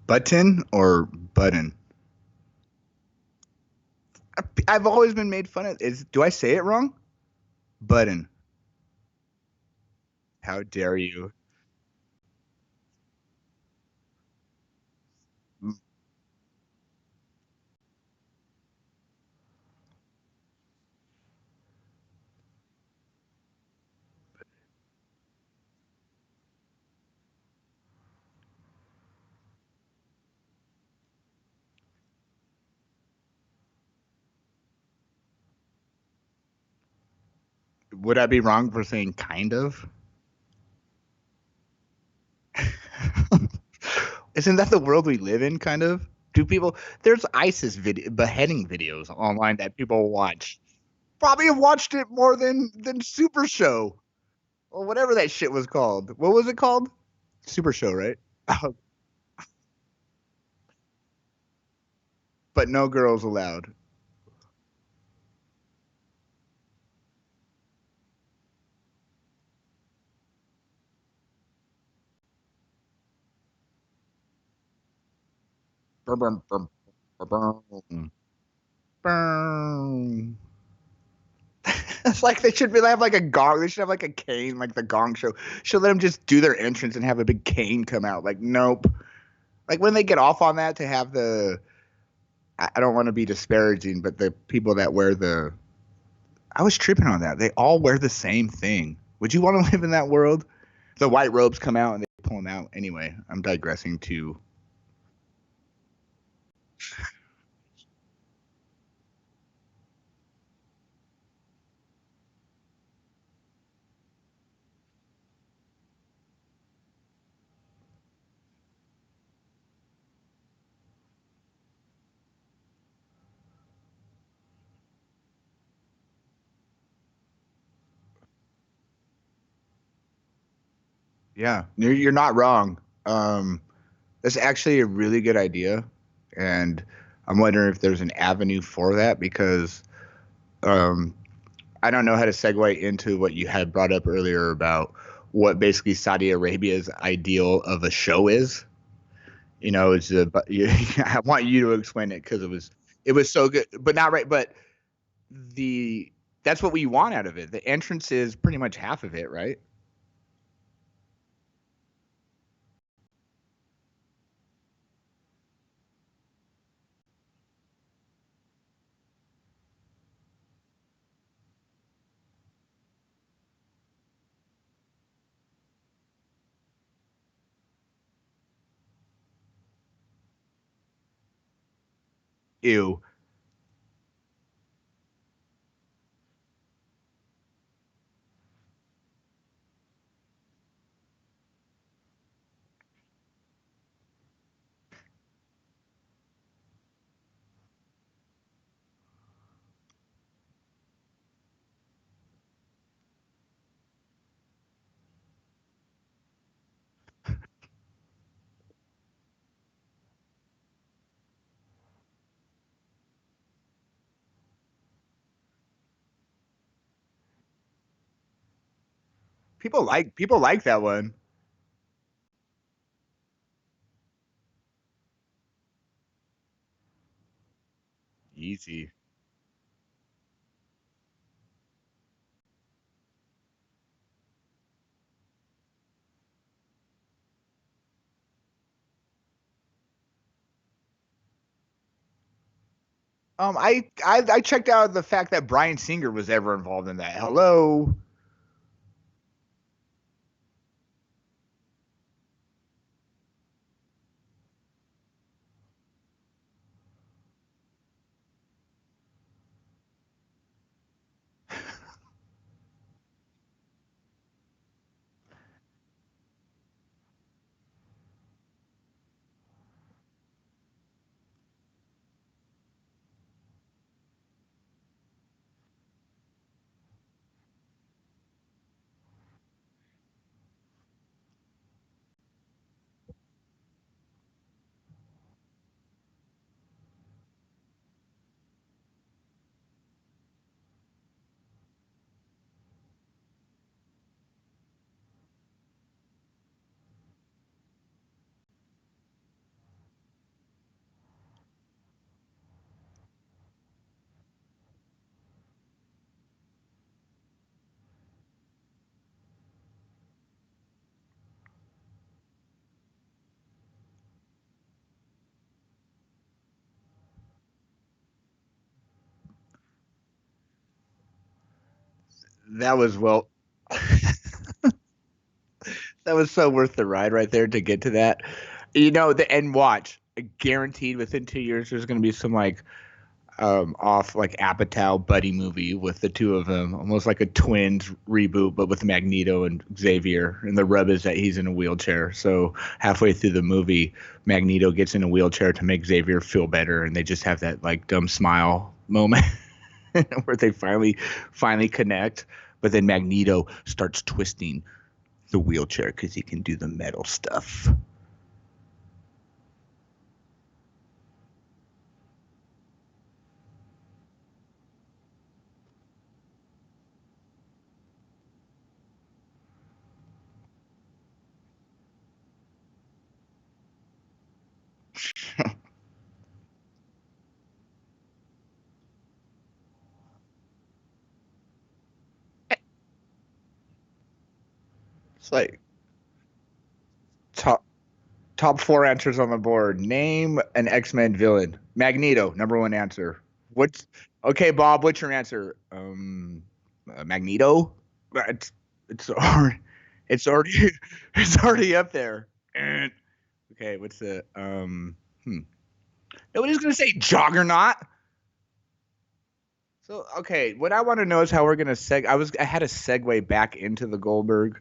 Button or button? I've always been made fun of. Do I say it wrong? Button. How dare you? Would I be wrong for saying kind of? Isn't that the world we live in, kind of? Do people, there's ISIS beheading videos online that people watch. Probably have watched it more than Super Show or whatever that shit was called. What was it called? Super Show, right? But no girls allowed. Brum, brum, brum, brum, brum, brum. It's like they should be they have like a gong. They should have like a cane, like the Gong Show. Should let them just do their entrance and have a big cane come out. Like nope. Like when they get off on that to have the. I don't want to be disparaging, but the people that wear the. I was tripping on that. They all wear the same thing. Would you want to live in that world? The white robes come out and they pull them out. Anyway, I'm digressing to. Yeah, you're not wrong. That's actually a really good idea, and I'm wondering if there's an avenue for that because um, I don't know how to segue into what you had brought up earlier about what basically Saudi Arabia's ideal of a show is. You know, it's a, but I want you to explain it because it was so good, but not right. But the that's what we want out of it. The entrance is pretty much half of it, right? Ew. People like that one. Easy. I checked out the fact that Brian Singer was ever involved in that. Hello. That was well. That was so worth the ride right there to get to that. And watch, guaranteed within 2 years there's going to be some like off like Apatow buddy movie with the two of them, almost like a twins reboot, but with Magneto and Xavier. And the rub is that he's in a wheelchair. So halfway through the movie, Magneto gets in a wheelchair to make Xavier feel better, and they just have that like dumb smile moment where they finally connect. But then Magneto starts twisting the wheelchair because he can do the metal stuff. It's like top top four answers on the board. Name an X-Men villain. Magneto, number one answer. What's okay, Bob? What's your answer? Magneto. It's it's already it's already it's already up there. Okay, what's the Nobody's gonna say Juggernaut. So okay, what I want to know is how we're gonna I had a segue back into the Goldberg.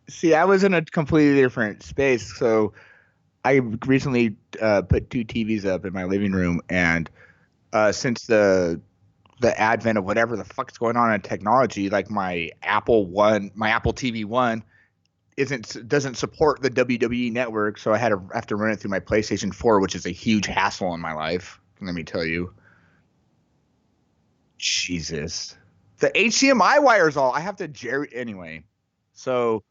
See, I was in a completely different space. So I recently put two TVs up in my living room, and since the advent of whatever the fuck's going on in technology, like my Apple TV One isn't doesn't support the WWE network, so have to run it through my PlayStation 4, which is a huge hassle in my life. Let me tell you, Jesus, the HDMI wires all I have to jerry anyway. So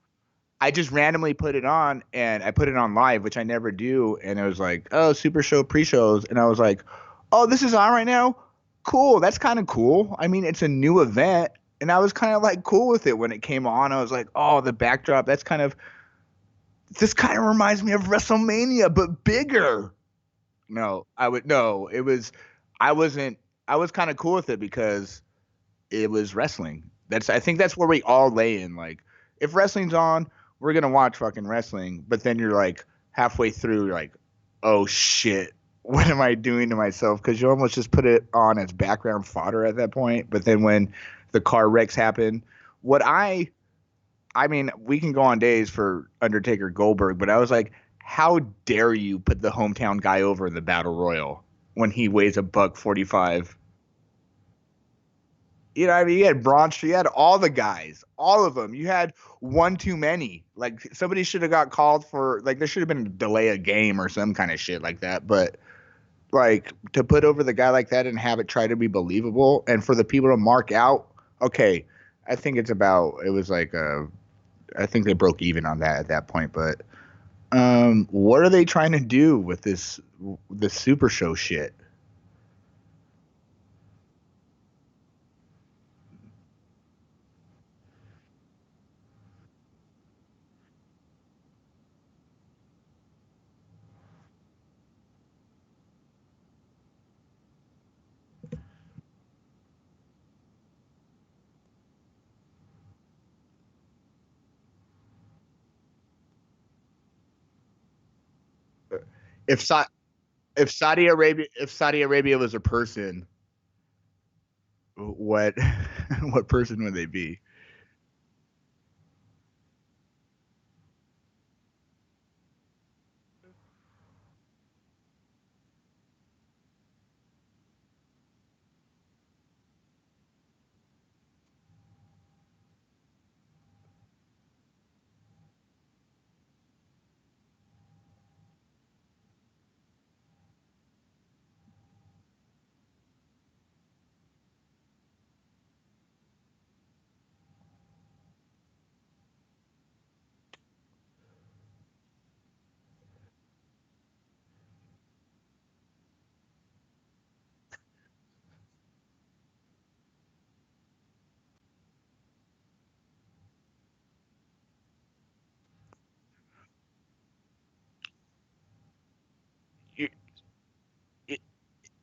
I just randomly put it on, and I put it on live, which I never do. And it was like, oh, Super Show pre-shows. And I was like, oh, this is on right now. Cool. That's kind of cool. I mean, it's a new event. And I was kind of like cool with it when it came on. I was like, oh, the backdrop. This kind of reminds me of WrestleMania, but bigger. No, no, I wasn't, I was kind of cool with it because it was wrestling. I think that's where we all lay in. Like, if wrestling's on, we're gonna watch fucking wrestling. But then you're like halfway through, you're like, oh shit, what am I doing to myself? Because you almost just put it on as background fodder at that point. But then when the car wrecks happen, what I mean, we can go on days for Undertaker Goldberg, but I was like, how dare you put the hometown guy over in the battle royal when he weighs a buck 45? I mean, you had Braun Strowman, you had all the guys, all of them. You had one too many. Like somebody should have got called for, like there should have been a delay a game or some kind of shit like that. But like to put over the guy like that and have it try to be believable, and for the people to mark out, okay, I think it was like I think they broke even on that at that point. But what are they trying to do with this Super Show shit? If Sa- if Saudi Arabia was a person, what what person would they be?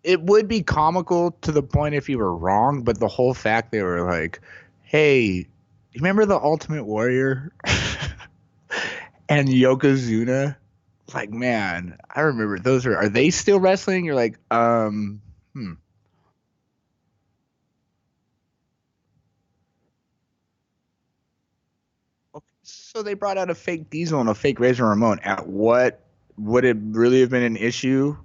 it would be comical to the point if you were wrong, but the whole fact they were like, "Hey, you remember the Ultimate Warrior and Yokozuna?" Like, man, I remember those are they still wrestling? You're like, hmm. Okay. So they brought out a fake Diesel and a fake Razor Ramon. At what would it really have been an issue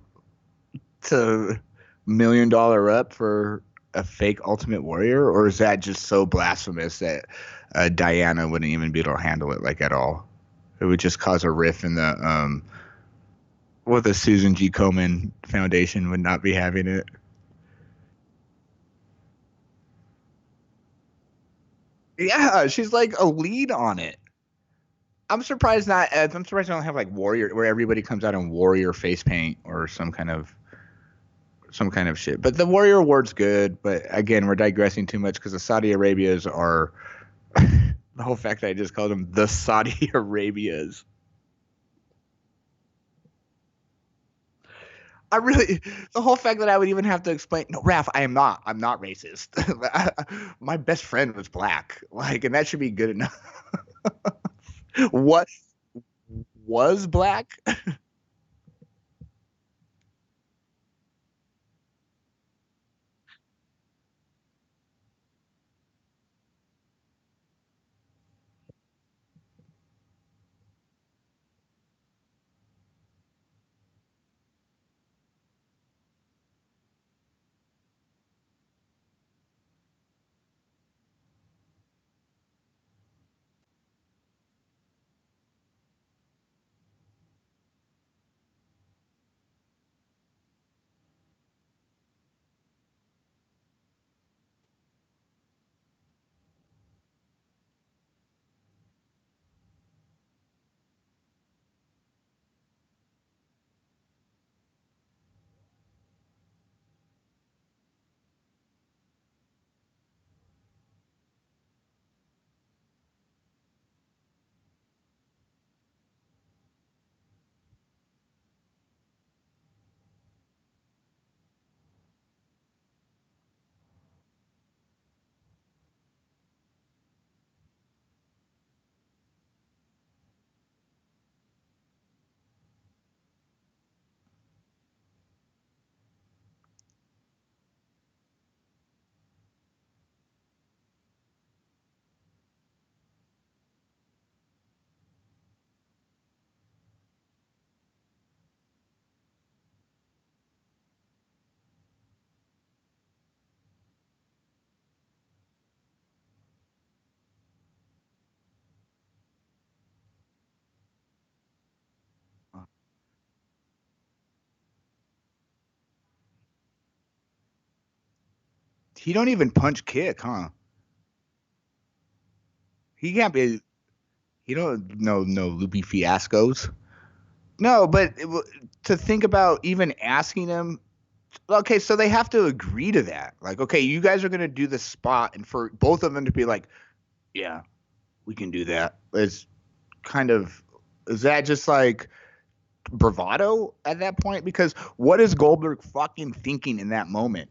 to $1 million up for a fake Ultimate Warrior, or is that just so blasphemous that Diana wouldn't even be able to handle it like at all? It would just cause a riff in the the Susan G. Komen Foundation would not be having it. Yeah, she's like a lead on it. I'm surprised they don't have like Warrior where everybody comes out in Warrior face paint or some kind of shit. But the Warrior Award's good. But again, we're digressing too much because the Saudi Arabias are the whole fact that I just called them the Saudi Arabias. I really, the whole fact that I would even have to explain, no, Raph, I am not. I'm not racist. My best friend was black. Like, and that should be good enough. What was black? He don't even punch kick, huh? He can't be. He don't no loopy fiascos. No, but to think about even asking him. Okay, so they have to agree to that. Like, okay, you guys are gonna do the spot, and for both of them to be like, yeah, we can do that. It's kind of is that just like bravado at that point? Because what is Goldberg fucking thinking in that moment?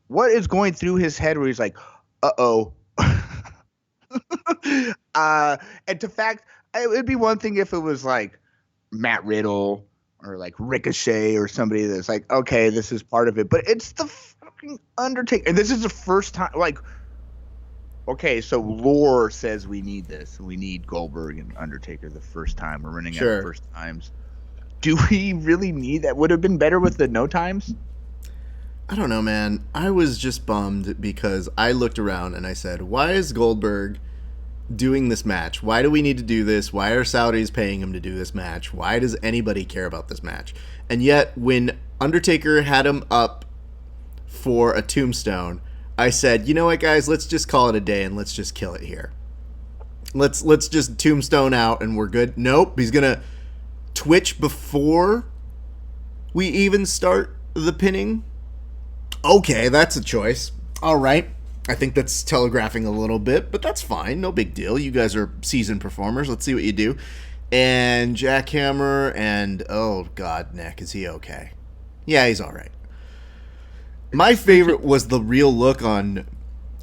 What is going through his head where he's like, uh oh. And to fact, it would be one thing if it was like Matt Riddle or like Ricochet or somebody that's like, okay, this is part of it, but it's the fucking Undertaker, and this is the first time. Like, okay, so lore says we need this. We need Goldberg and Undertaker the first time. We're running out of Sure. first times. Do we really need that? Would have been better with the no times. I don't know, man. I was just bummed because I looked around and I said, why is Goldberg doing this match? Why do we need to do this? Why are Saudis paying him to do this match? Why does anybody care about this match? And yet, when Undertaker had him up for a tombstone, I said, you know what, guys, let's just call it a day and let's just kill it here. Let's just tombstone out and we're good. Nope, he's gonna twitch before we even start the pinning. Okay, that's a choice. All right. I think that's telegraphing a little bit, but that's fine. No big deal. You guys are seasoned performers. Let's see what you do. And Jackhammer and oh god, Nick, is he okay? Yeah, he's all right. My favorite was the real look on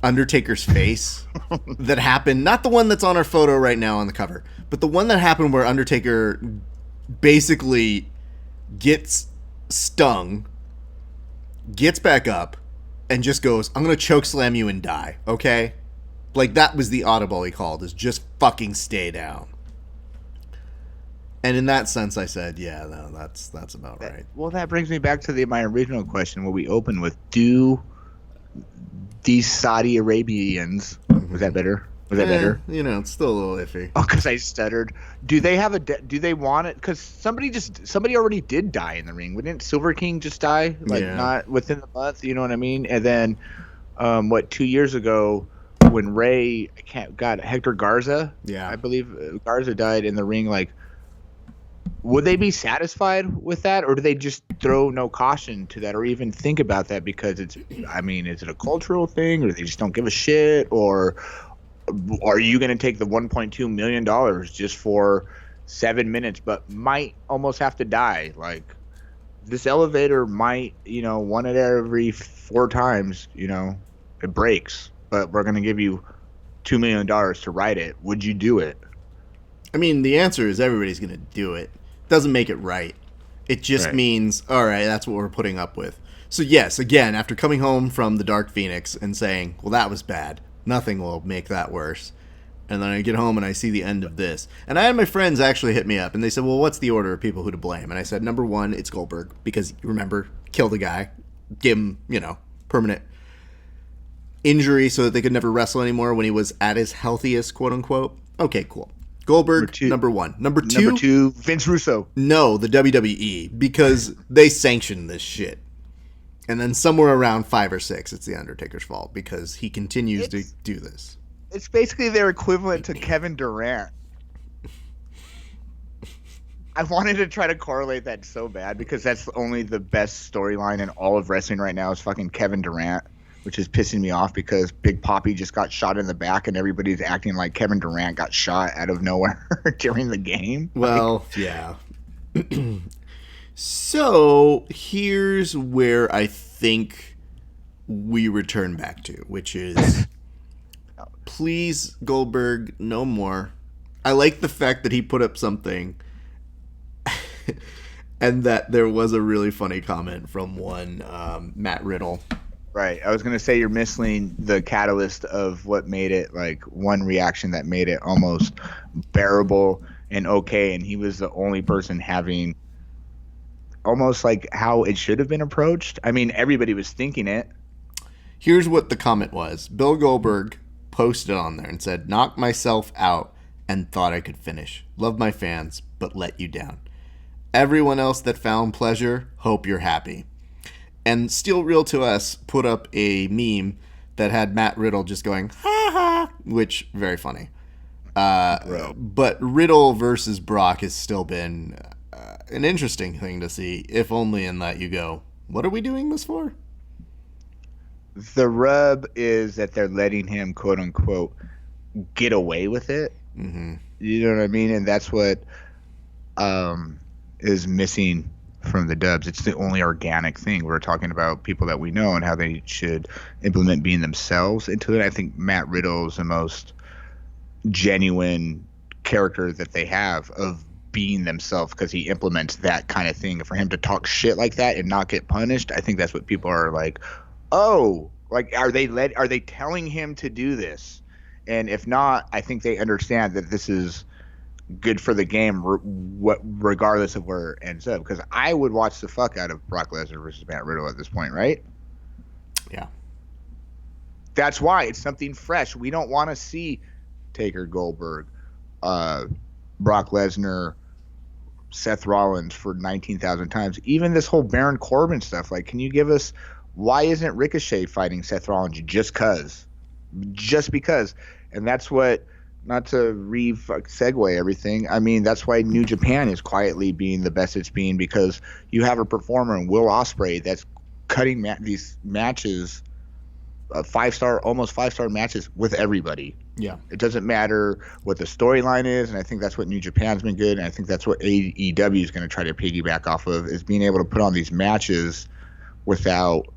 Undertaker's face that happened. Not the one that's on our photo right now on the cover, but the one that happened where Undertaker basically gets stung, gets back up, and just goes, "I'm gonna choke slam you and die." Okay, like that was the audible he called, is just fucking stay down. And in that sense, I said, "Yeah, no, that's about right." Well, that brings me back to my original question, what we opened with. Do these Saudi Arabians, was that better? Was that better? You know, it's still a little iffy. Oh, because I stuttered. Do they have do they want it? Because somebody already did die in the ring. Wouldn't Silver King just die? Like, not within the month, you know what I mean? And then, 2 years ago, when Ray got Hector Garza, I believe Garza died in the ring, like, would they be satisfied with that, or do they just throw no caution to that, or even think about that? Because is it a cultural thing, or they just don't give a shit, or are you going to take the $1.2 million just for 7 minutes, but might almost have to die? Like, this elevator might, one at every 4 times, it breaks, but we're going to give you $2 million to ride it. Would you do it? I mean, the answer is everybody's going to do it. Doesn't make it right. It just means, all right, that's what we're putting up with. So yes, again, after coming home from the Dark Phoenix and saying, well, that was bad, nothing will make that worse. And then I get home and I see the end of this. And I had my friends actually hit me up and they said, well, what's the order of people who to blame? And I said, number one, it's Goldberg, because you remember, kill the guy, give him, permanent injury so that they could never wrestle anymore when he was at his healthiest, quote unquote. Okay, cool. Goldberg, number one. Number two, Vince Russo. No, the WWE, because they sanctioned this shit. And then somewhere around 5 or 6, it's the Undertaker's fault, because he continues to do this. It's basically their equivalent to Kevin Durant. I wanted to try to correlate that so bad, because that's only the best storyline in all of wrestling right now is fucking Kevin Durant, which is pissing me off because Big Papi just got shot in the back and everybody's acting like Kevin Durant got shot out of nowhere during the game. Well, yeah. So here's where I think we return back to, which is, please, Goldberg, no more. I like the fact that he put up something and that there was a really funny comment from one Matt Riddle. Right. I was going to say you're missing the catalyst of what made it, like, one reaction that made it almost bearable and okay, and he was the only person having almost like how it should have been approached. I mean, everybody was thinking it. Here's what the comment was. Bill Goldberg posted on there and said, knocked myself out and thought I could finish. Love my fans, but let you down. Everyone else that found pleasure, hope you're happy. And Still Real to Us put up a meme that had Matt Riddle just going, ha ha, which, very funny. But Riddle versus Brock has still been an interesting thing to see, if only in that you go, what are we doing this for? The rub is that they're letting him, quote unquote, get away with it. Mm-hmm. You know what I mean? And that's what is missing from the dubs. It's the only organic thing. We're talking about people that we know and how they should implement being themselves into it. I think Matt Riddle is the most genuine character that they have of being themselves, because he implements that kind of thing. For him to talk shit like that and not get punished, I think that's what people are like, oh, like, are they telling him to do this? And if not, I think they understand that this is good for the game, regardless of where it ends up. Because I would watch the fuck out of Brock Lesnar versus Matt Riddle at this point, right? Yeah. That's why it's something fresh. We don't want to see Taker, Goldberg, Brock Lesnar, Seth Rollins for 19,000 times. Even this whole Baron Corbin stuff. Like, can you give us, why isn't Ricochet fighting Seth Rollins just because? Just because. And that's what, not to segue everything, I mean, that's why New Japan is quietly being the best it's been, because you have a performer in Will Ospreay that's cutting these matches, almost five-star matches with everybody. Yeah. It doesn't matter what the storyline is, and I think that's what New Japan's been good, and I think that's what AEW is going to try to piggyback off of, is being able to put on these matches without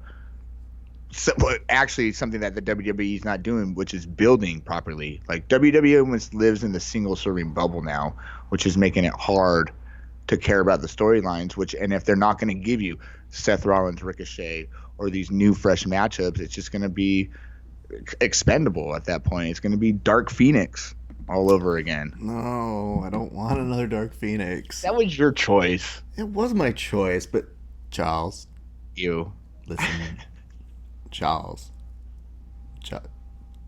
So, well, actually, something that the WWE is not doing, which is building properly. Like WWE almost lives in the single serving bubble now, which is making it hard to care about the storylines. And if they're not going to give you Seth Rollins, Ricochet, or these new fresh matchups, it's just going to be expendable at that point. It's going to be Dark Phoenix all over again. No, I don't want another Dark Phoenix. That was your choice. It was my choice, but Charles, You. listen, Charles,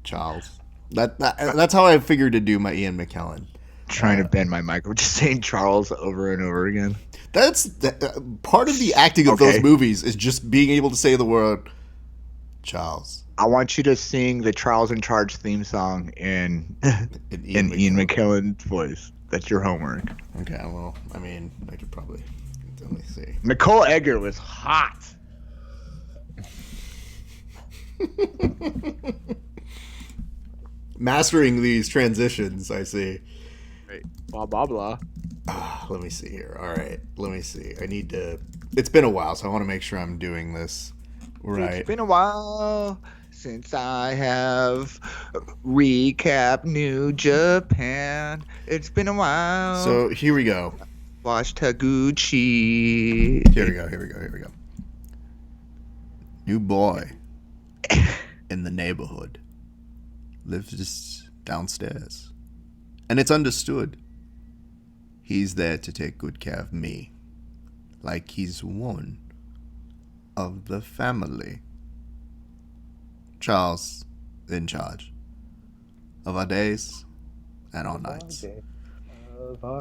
Charles. That's how I figured to do my Ian McKellen. Trying to bend my mic. We're just saying Charles over and over again. That's part of the acting of those movies is just being able to say the word Charles. I want you to sing the Charles in Charge theme song in Ian McKellen's voice. That's your homework. Okay, well, I mean, I could probably. Let me see. Nicole Egger was hot. Mastering these transitions, I see. Right. Blah, blah, blah. Let me see here. All right, let me see. I need to. It's been a while, so I want to make sure I'm doing this right. It's been a while since I have recapped New Japan. It's been a while. So here we go. Watch Taguchi. Here we go. New boy in the neighborhood lives just downstairs. And it's understood. He's there to take good care of me. Like he's one of the family. Charles in charge of our days and our nights.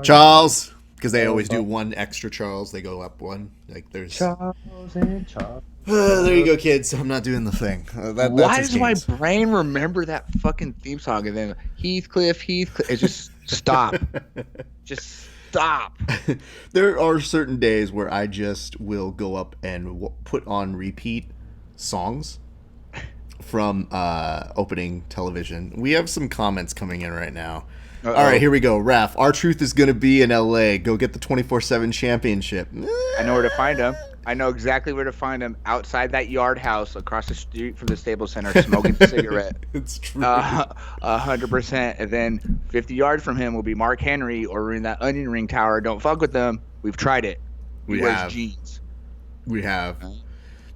Charles! Because they always do one extra Charles. They go up one. Like there's Charles and Charles. There you go, kids. I'm not doing the thing. Why does my brain remember that fucking theme song and then Heathcliff? It just stop. Just stop. There are certain days where I just will go up and put on repeat songs from opening television. We have some comments coming in right now. Uh-oh. All right, here we go. Raph, R-Truth is going to be in LA. Go get the 24/7 championship. I know where to find him. I know exactly where to find him. Outside that yard house across the street from the Staples Center, smoking a cigarette. It's true. 100%. And then 50 yards from him will be Mark Henry, or we're in that onion ring tower. Don't fuck with them. We've tried it. He wears jeans. We have.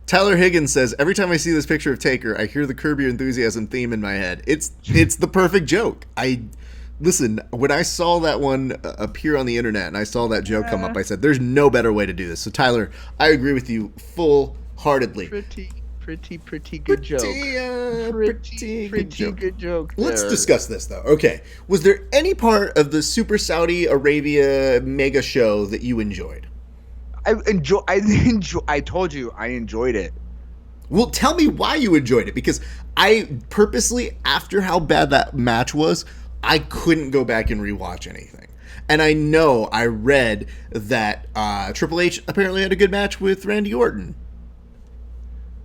Tyler Higgins says, every time I see this picture of Taker, I hear the Curb Your Enthusiasm theme in my head. It's the perfect joke. Listen, when I saw that one appear on the internet and I saw that joke come up, I said, there's no better way to do this. So, Tyler, I agree with you full-heartedly. Pretty good joke. Pretty good joke there. Let's discuss this, though. Okay. Was there any part of the Super Saudi Arabia mega show that you enjoyed? I told you I enjoyed it. Well, tell me why you enjoyed it, because I purposely, after how bad that match was, I couldn't go back and rewatch anything. And I know I read that Triple H apparently had a good match with Randy Orton.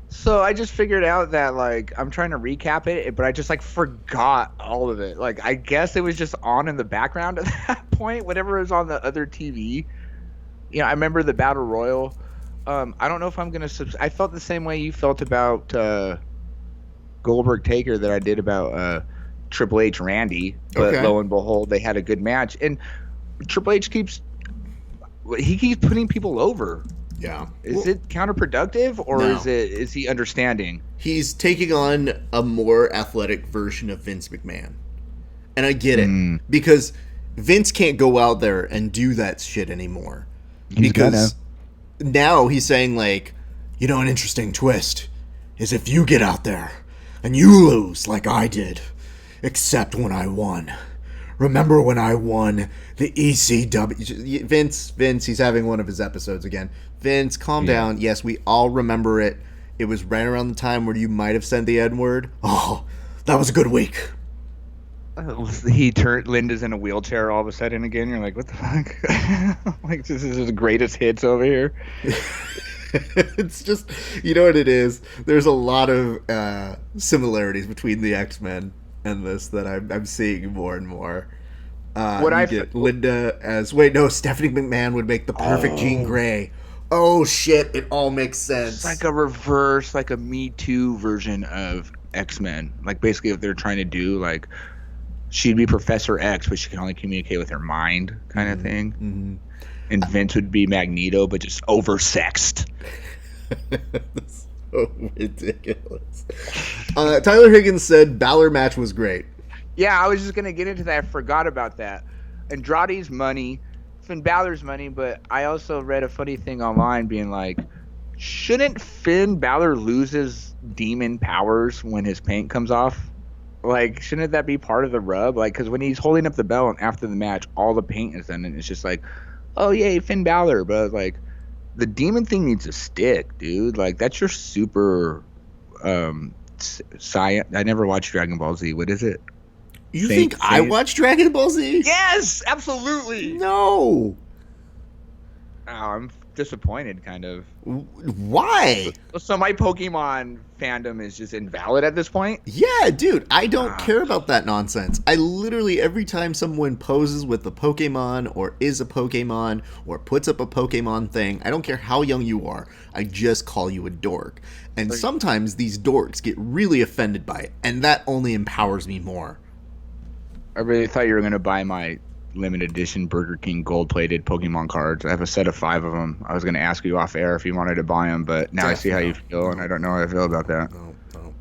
So I just figured out that, like, I'm trying to recap it, but I just, like, forgot all of it. Like, I guess it was just on in the background at that point, whatever was on the other TV. You know, I remember the Battle Royal. I don't know if I'm going to I felt the same way you felt about Goldberg Taker that I did about Triple H Randy, but lo and behold, they had a good match. And Triple H keeps putting people over. Yeah. Is it counterproductive, or no. is he understanding? He's taking on a more athletic version of Vince McMahon. And I get it, because Vince can't go out there and do that shit anymore. Because now he's saying, like, you know, an interesting twist is if you get out there and you lose like I did, except when I won. Remember when I won the ECW? Vince, he's having one of his episodes again. Vince, calm down. Yes, we all remember it. It was right around the time where you might have said the N-word. Oh, that was a good week. He turned Linda's in a wheelchair all of a sudden again. You're like, what the fuck? Like, this is the greatest hits over here. It's just, you know what it is? There's a lot of similarities between the X-Men and this that I'm seeing more and more. Linda as Stephanie McMahon would make the perfect Jean Grey. Oh shit! It all makes It's sense. like a reverse, like a Me Too version of X-Men. Like basically what they're trying to do, like she'd be Professor X, but she can only communicate with her mind kind of Mm-hmm. thing. Mm-hmm. And Vince would be Magneto, but just oversexed. So ridiculous. Tyler Higgins said Balor match was great. Yeah, I was just gonna get into that. I forgot about that. Andrade's money, Finn Balor's money, but I also read a funny thing online being like, shouldn't Finn Balor lose his demon powers when his paint comes off? Like, shouldn't that be part of the rub? Like, because when he's holding up the belt and after the match, all the paint is in, and it's just like, oh yay, Finn Balor, but like, the demon thing needs to stick, dude. Like, that's your super science. I never watched Dragon Ball Z. What is it? You think I watched Dragon Ball Z? Yes, absolutely. No. Oh, I'm disappointed, kind of. Why? So my Pokemon fandom is just invalid at this point? Yeah, dude, I don't care about that nonsense. I literally, every time someone poses with a Pokemon or is a Pokemon or puts up a Pokemon thing, I don't care how young you are, I just call you a dork. And sometimes these dorks get really offended by it, and that only empowers me more. I really thought you were going to buy my limited edition Burger King gold-plated Pokemon cards. I have a set of 5 of them. I was going to ask you off air if you wanted to buy them, but now I see how you feel, and I don't know how I feel about that. No.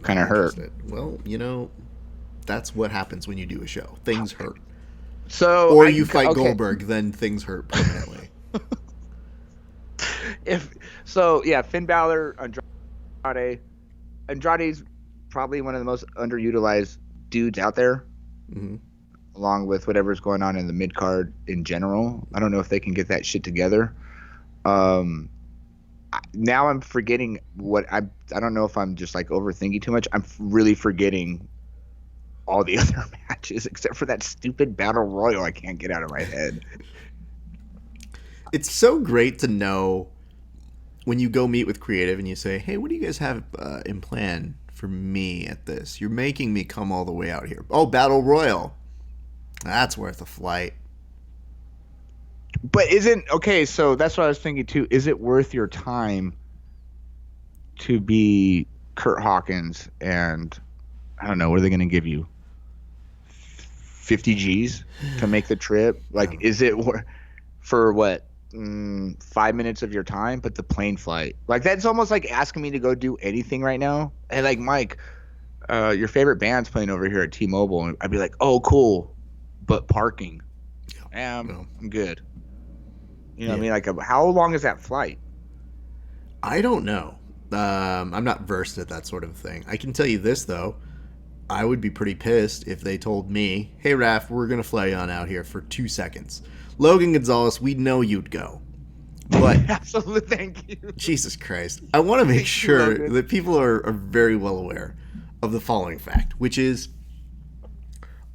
Kind of hurt. Well, you know, that's what happens when you do a show. Things hurt. So, or you fight Goldberg, then things hurt permanently. Finn Balor, Andrade. Andrade's probably one of the most underutilized dudes out there. Mm-hmm. Along with whatever's going on in the mid card in general. I don't know if they can get that shit together. Now I'm forgetting what I don't know if I'm just like overthinking too much. I'm really forgetting all the other matches except for that stupid battle royal I can't get out of my head. It's so great to know when you go meet with creative and you say, hey, what do you guys have in plan for me at this? You're making me come all the way out here. Oh, battle royal. That's worth a flight. But so that's what I was thinking too. Is it worth your time to be Kurt Hawkins and I don't know, what are they going to give you? 50 G's to make the trip? Like, is it for what? 5 minutes of your time, but the plane flight. Like, that's almost like asking me to go do anything right now. And like, Mike, your favorite band's playing over here at T-Mobile. And I'd be like, oh, cool. But parking. I'm good. You know what I mean? Like, how long is that flight? I don't know. I'm not versed at that sort of thing. I can tell you this, though. I would be pretty pissed if they told me, hey, Raph, we're going to fly you on out here for 2 seconds. Logan Gonzalez, we know you'd go. But absolutely, thank you. Jesus Christ. I want to make sure that people are very well aware of the following fact, which is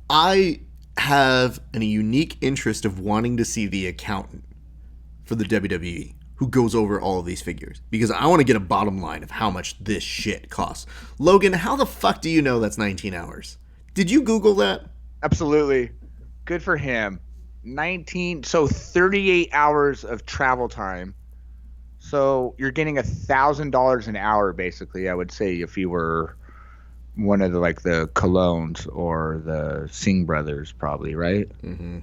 I have a unique interest of wanting to see the accountant for the WWE who goes over all of these figures because I want to get a bottom line of how much this shit costs. Logan, how the fuck do you know that's 19 hours? Did you Google that? Absolutely. Good for him. 38 hours of travel time. So you're getting $1,000 an hour, basically, I would say, if you were one of the Colognes or the Singh brothers, probably, right? Mm-hmm.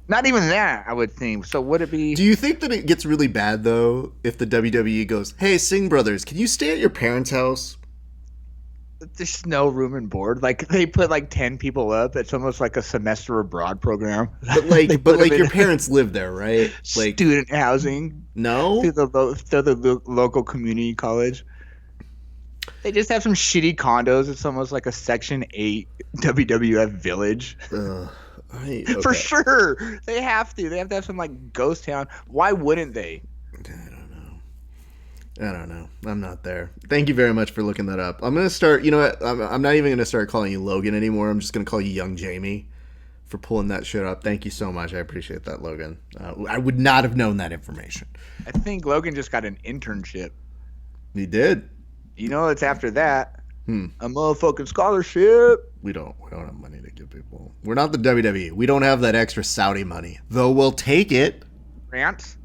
Not even that, I would think. So would it be... Do you think that it gets really bad, though, if the WWE goes, hey, Singh brothers, can you stay at your parents' house? There's no room and board. Like, they put 10 people up. It's almost like a semester abroad program. But your parents live there, right? Like student housing. No? Through the local community college. They just have some shitty condos. It's almost like a Section 8 WWF village. Okay. For sure. They have to. They have to have some ghost town. Why wouldn't they? I don't know. I'm not there. Thank you very much for looking that up. I'm going to start, you know what? I'm not even going to start calling you Logan anymore. I'm just going to call you Young Jamie for pulling that shit up. Thank you so much. I appreciate that, Logan. I would not have known that information. I think Logan just got an internship. He did. You know, it's after that. A motherfucking scholarship. We don't have money to give people. We're not the WWE. We don't have that extra Saudi money. Though we'll take it. Grants?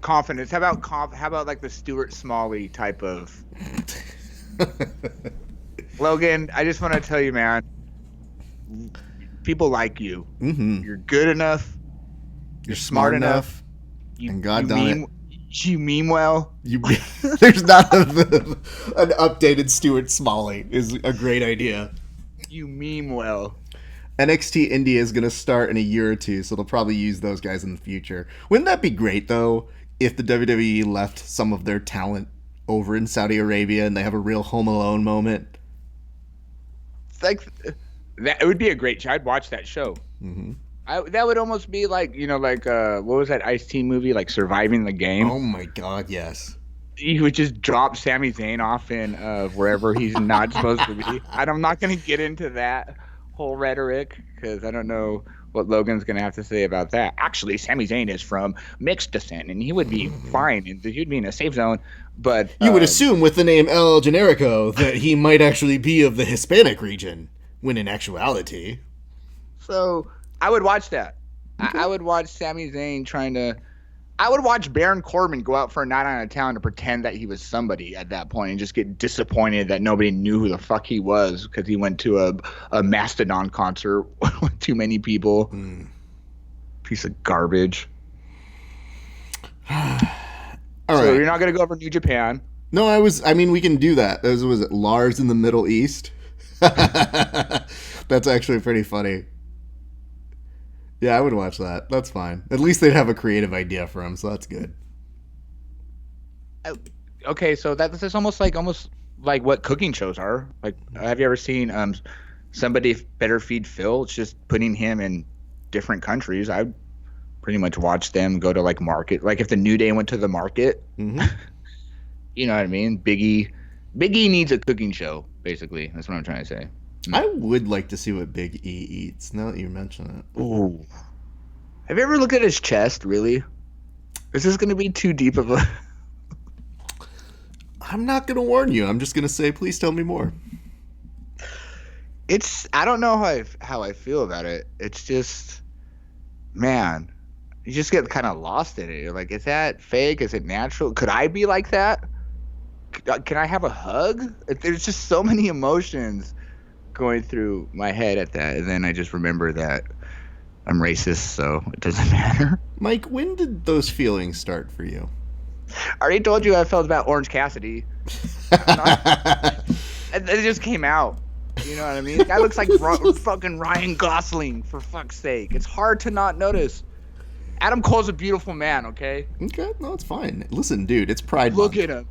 confidence. How about like the Stuart Smalley type of Logan? I just want to tell you, man, people like you. Mm-hmm. You're good enough. You're You're smart smart enough. enough, You and you God done it, meme you meme well. you. There's not an updated Stuart Smalley is a great idea. You meme well. NXT India is going to start in a year or two, so they'll probably use those guys in the future. Wouldn't that be great, though, if the WWE left some of their talent over in Saudi Arabia and they have a real Home Alone moment? It's like that. It would be a great show. I'd watch that show. Mm-hmm. That would almost be like what was that Ice-T movie, like Surviving the Game? Oh my God, yes. He would just drop Sami Zayn off in wherever he's not supposed to be. And I'm not going to get into that whole rhetoric because I don't know what Logan's going to have to say about that. Actually, Sami Zayn is from mixed descent, and he would be fine, and he would be in a safe zone. But You would assume with the name El Generico that he might actually be of the Hispanic region, when in actuality. so I would watch that. I would watch Sami Zayn trying to. I would watch Baron Corbin go out for a night out of town to pretend that he was somebody at that point and just get disappointed that nobody knew who the fuck he was because he went to a Mastodon concert with too many people. Piece of garbage. All So right. you're not going to go over New Japan. No, I mean, we can do that. Was it Lars in the Middle East? That's actually pretty funny. Yeah, I would watch that. That's fine. At least they'd have a creative idea for him, so that's good. Okay, so that's almost like what cooking shows are. Like, have you ever seen Somebody Better Feed Phil? It's just putting him in different countries. I pretty much watch them go to like market. Like if the New Day went to the market, Mm-hmm. you know what I mean? Biggie needs a cooking show. Basically, that's what I'm trying to say. I would like to see what Big E eats, now that you mention it. Ooh, have you ever looked at his chest? Really? Is this going to be too deep of a? I'm not going to warn you. I'm just going to say, please tell me more. I don't know how I feel about it. It's just, man, you just get kind of lost in it. You're like, is that fake? Is it natural? Could I be like that? Can I have a hug? There's just so many emotions going through my head at that, and then I just remember that I'm racist, so it doesn't matter. Mike, when did those feelings start for you? I already told you how I felt about Orange Cassidy. It just came out. You know what I mean? That looks like fucking Ryan Gosling, for fuck's sake. It's hard to not notice. Adam Cole's a beautiful man, okay? Okay, no, it's fine. Listen, dude, it's Pride Look Month. at him.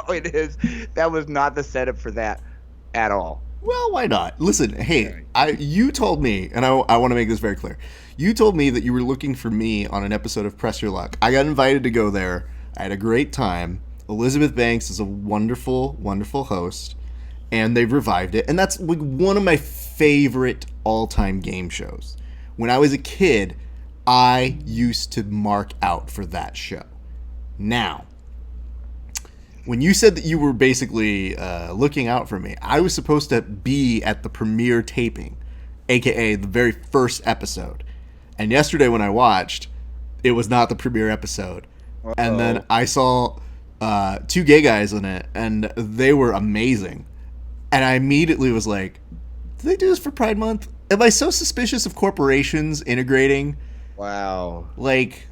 Oh, it is. That was not the setup for that at all. Well, why not? Listen, hey, you told me, and I want to make this very clear. You told me that you were looking for me on an episode of Press Your Luck. I got invited to go there. I had a great time. Elizabeth Banks is a wonderful, wonderful host, and they've revived it. And that's like one of my favorite all-time game shows. When I was a kid, I used to mark out for that show. Now, when you said that you were basically looking out for me, I was supposed to be at the premiere taping, aka the very first episode. And yesterday when I watched, it was not the premiere episode. Uh-oh. And then I saw two gay guys in it, and they were amazing. And I immediately was like, do they do this for Pride Month? Am I so suspicious of corporations integrating? Wow. Like,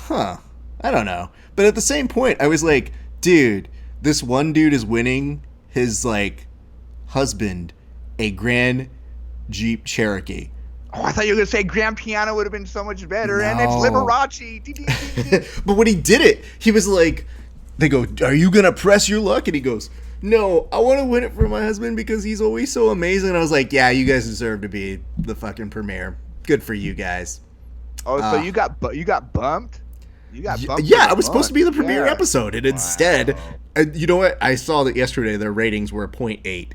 I don't know. But at the same point, I was like, dude, this one dude is winning his, like, husband a Grand Jeep Cherokee. Oh, I thought you were going to say Grand Piano would have been so much better, and it's No. Liberace. But when he did it, he was like, they go, are you going to press your luck? And he goes, no, I want to win it for my husband because he's always so amazing. And I was like, yeah, you guys deserve to be the fucking premiere. Good for you guys. Oh, so you got bumped? You got bumped? Yeah, I was supposed to be the premiere Yeah. episode, and instead, you know what? I saw that yesterday their ratings were 0.8,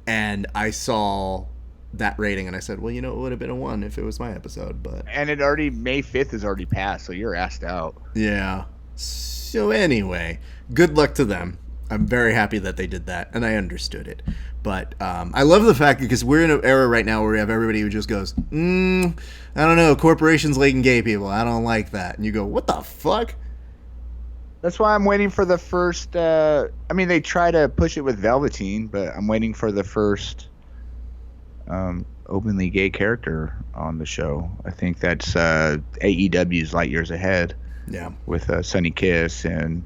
and I saw that rating, and I said, well, you know, it would have been a 1 if it was my episode, but And May 5th has already passed, so you're asked out. yeah. So anyway, good luck to them. I'm very happy that they did that, and I understood it. But I love the fact because we're in an era right now where we have everybody who just goes, I don't know, corporations liking gay people. I don't like that. And you go, what the fuck? That's why I'm waiting for the first. I mean, they try to push it with Velveteen, but I'm waiting for the first openly gay character on the show. I think that's AEW's light years ahead. Yeah. With Sonny Kiss, and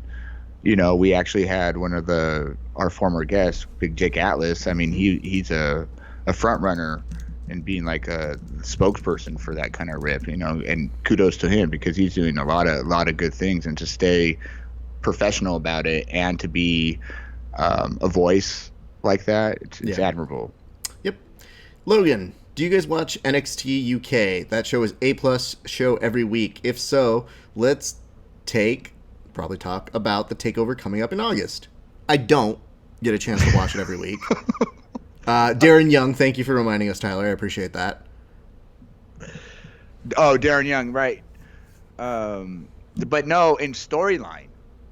we actually had one of our former guests, Big Jake Atlas. I mean, he's a front runner and being like a spokesperson for that kind of rip, and kudos to him because he's doing a lot of good things, and to stay professional about it and to be a voice like that, it's admirable. Yep. Logan, do you guys watch NXT UK? That show is A+ show every week. If so, let's probably talk about the takeover coming up in August. I don't get a chance to watch it every week. Darren Young, thank you for reminding us, Tyler. I appreciate that. Oh, Darren Young, right. But no, in storyline,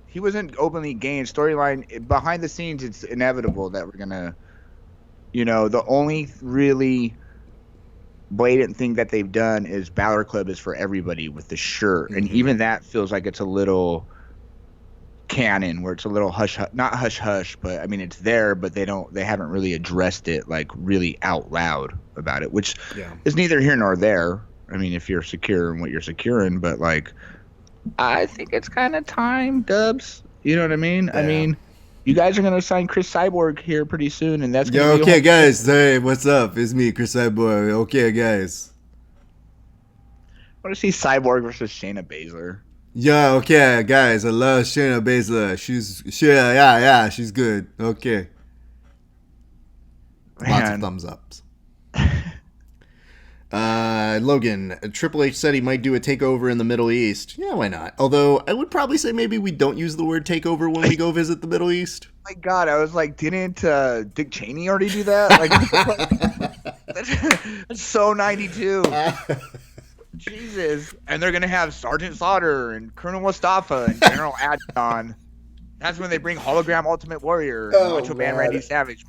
he wasn't openly gay in storyline. Behind the scenes, it's inevitable that we're going to, the only really blatant thing that they've done is Balor Club is for everybody with the shirt. And even that feels like it's a little canon where it's a little not hush, but I mean, it's there, but they haven't really addressed it like really out loud about it, which is neither here nor there. I mean, if you're secure in what you're securing, but like, I think it's kind of time, Dubs. You know what I mean? Yeah. I mean, you guys are going to sign Chris Cyborg here pretty soon, and that's going to be... Okay, guys. Hey, what's up? It's me, Chris Cyborg. Okay, guys. I want to see Cyborg versus Shayna Baszler. Yeah, okay, guys. I love Shayna Baszler. She's good. Okay. Man. Lots of thumbs ups. Logan, Triple H said he might do a takeover in the Middle East. Yeah, why not? Although I would probably say maybe we don't use the word takeover when we go visit the Middle East. My God, I was like, didn't Dick Cheney already do that? Like, that's so 92. Jesus. And they're going to have Sergeant Slaughter and Colonel Mustafa and General Adnan. That's when they bring Hologram Ultimate Warrior and Macho Man Randy Savage.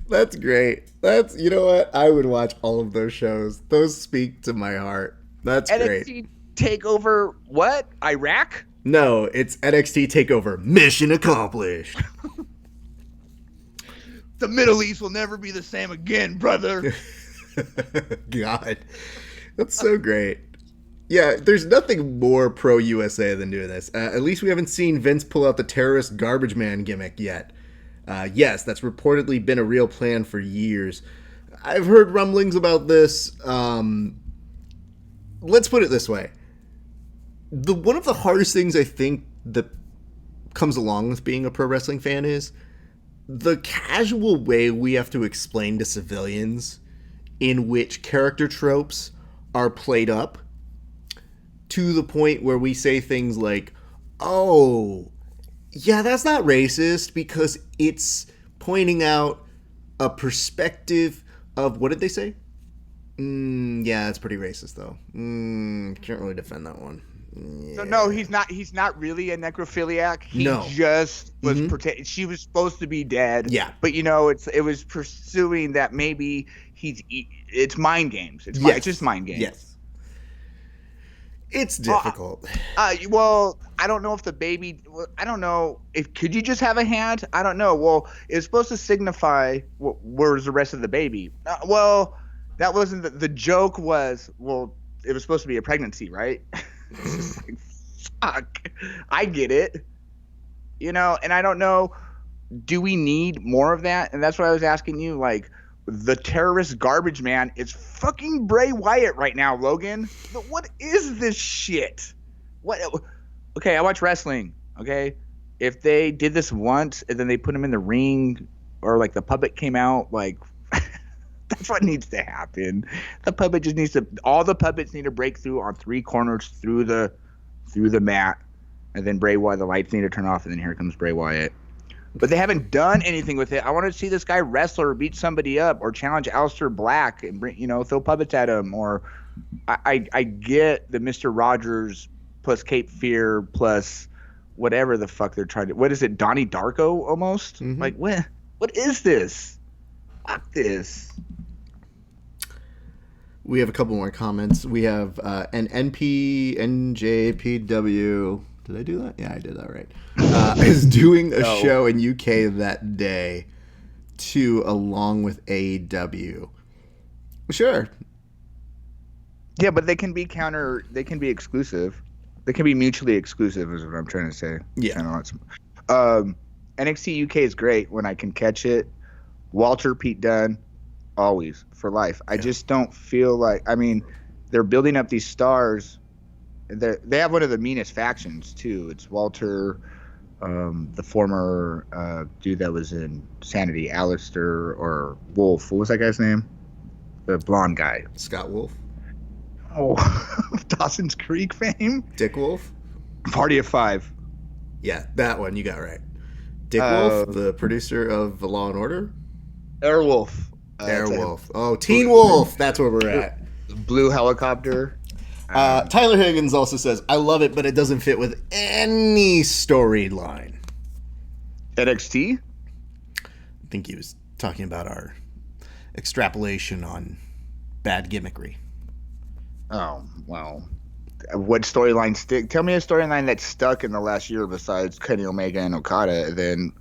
That's great. You know what? I would watch all of those shows. Those speak to my heart. That's great. NXT TakeOver what? Iraq? No, it's NXT TakeOver. Mission accomplished. The Middle East will never be the same again, brother. God. That's so great. Yeah, there's nothing more pro-USA than doing this. At least we haven't seen Vince pull out the terrorist garbage man gimmick yet. Yes, that's reportedly been a real plan for years. I've heard rumblings about this. Let's put it this way. One of the hardest things I think that comes along with being a pro wrestling fan is the casual way we have to explain to civilians in which character tropes are played up to the point where we say things like, oh, yeah, that's not racist because it's pointing out a perspective of, what did they say? Yeah, that's pretty racist though. Can't really defend that one. Yeah. So no, he's not really a necrophiliac. He just was she was supposed to be dead. Yeah. But it was pursuing that maybe it's mind games. It's just mind games. Yes. It's difficult. Well, I don't know if the baby. I don't know if could you just have a hand. I don't know. Well, it's supposed to signify where's the rest of the baby. Well, that wasn't the joke. Was it was supposed to be a pregnancy, right? It's just like, fuck. I get it. And I don't know. Do we need more of that? And that's what I was asking you. Like, the terrorist garbage man is fucking Bray Wyatt right now, Logan. What is this shit? What? Okay, I watch wrestling. Okay, if they did this once and then they put him in the ring, or like the puppet came out, like that's what needs to happen. The puppet just needs to. All the puppets need to break through on three corners through the mat, and then Bray Wyatt. The lights need to turn off, and then here comes Bray Wyatt. But they haven't done anything with it. I want to see this guy wrestle or beat somebody up or challenge Aleister Black and bring, throw puppets at him. Or I get the Mr. Rogers plus Cape Fear plus whatever the fuck they're trying to. What is it, Donnie Darko almost? Mm-hmm. Like what is this? Fuck this. We have a couple more comments. We have an NJPW. Did I do that? Yeah, I did that right. Is doing a show in UK that day, too, along with AEW. Sure. Yeah, but they can be exclusive. They can be mutually exclusive, is what I'm trying to say. Yeah. NXT UK is great when I can catch it. Walter, Pete Dunne, always for life. I just don't feel like. I mean, they're building up these stars. They have one of the meanest factions too. It's Walter, the former dude that was in Sanity, Alistair or Wolf. What was that guy's name? The blonde guy. Scott Wolf. Oh, Dawson's Creek fame. Dick Wolf. Party of Five. Yeah, that one you got right. Dick Wolf, the producer of The Law and Order. Airwolf. Airwolf. Oh, Teen Wolf. That's where we're at. Blue Helicopter. Tyler Higgins also says, I love it, but it doesn't fit with any storyline. NXT? I think he was talking about our extrapolation on bad gimmickry. Oh, well. What storyline stick? Tell me a storyline that stuck in the last year besides Kenny Omega and Okada. Then,